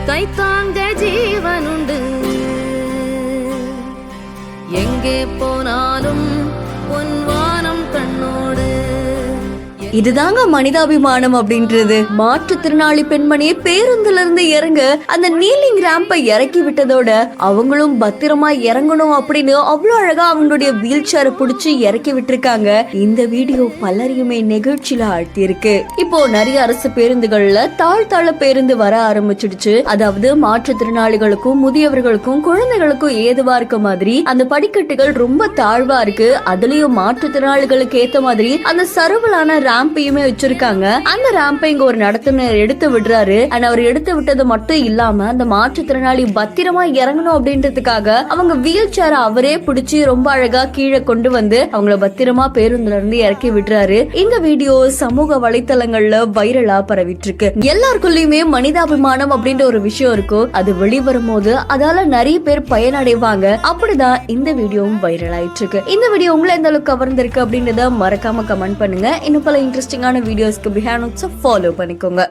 கைத்தாங்க ஜீவனுண்டு எங்கே போனாலும் பொன்வானம் கண்ணோடு. இதுதாங்க மனிதாபிமானம் அப்படின்றது. மாற்றுத்திறனாளி பெண்மணியை பேருந்துல இருந்து இறங்க அந்த நீலிங் ரேம்பை இறக்கி விட்டதோட அவங்களும் பத்திரமா இறங்கணும் அப்படின்னு அவ்வளவு அழகா அவங்களுடைய வீல் சேரை புடிச்சு இறக்கி விட்டுருக்காங்க. இந்த வீடியோ பலரையுமே நெகிழ்ச்சியில ஆழ்த்தி இருக்கு. இப்போ நிறைய அரசு பேருந்துகள்ல தாழ்த்தாழ பேருந்து வர ஆரம்பிச்சிடுச்சு. அதாவது மாற்றுத்திறனாளிகளுக்கும் முதியவர்களுக்கும் குழந்தைகளுக்கும் ஏதுவா இருக்க மாதிரி அந்த படிக்கட்டுகள் ரொம்ப தாழ்வா இருக்கு. அதுலயும் மாற்றுத்திறனாளிகளுக்கு ஏத்த மாதிரி அந்த சரவலான ராம்பையுமே வச்சிருக்காங்க. அந்த ராம்பை இங்க ஒரு நடத்துனர் எடுத்து விடுறாரு. அவர் எடுத்து விட்டது மட்டும் இல்லாம அந்த மாற்றுத்திறனாளி பத்திரமா இறங்கணும் அப்படின்றதுக்காக அவங்க வீல் சேர அவரே பிடிச்சி ரொம்ப அழகா கீழே கொண்டு வந்து அவங்கள பத்திரமா பேருந்துல இருந்து இறக்கி விடுறாரு. இந்த வீடியோ சமூக வலைத்தளங்கள்ல வைரலா பரவிட்டு இருக்கு. எல்லாருக்குள்ளயுமே மனிதாபிமானம் அப்படின்ற ஒரு விஷயம் இருக்கும். அது வெளிவரும் போது அதால நிறைய பேர் பயனடைவாங்க. அப்படிதான் இந்த வீடியோவும் வைரல் ஆயிட்டு இருக்கு. இந்த வீடியோ உங்களை எந்த அளவுக்கு கவர்ந்திருக்கு அப்படின்றத மறக்காம கமெண்ட் பண்ணுங்க. இன்னும் பல இன்ட்ரெஸ்டிங்கான வீடியோஸ்க்கு பிஹேண்ட் ஃபாலோ பண்ணிக்கோங்க.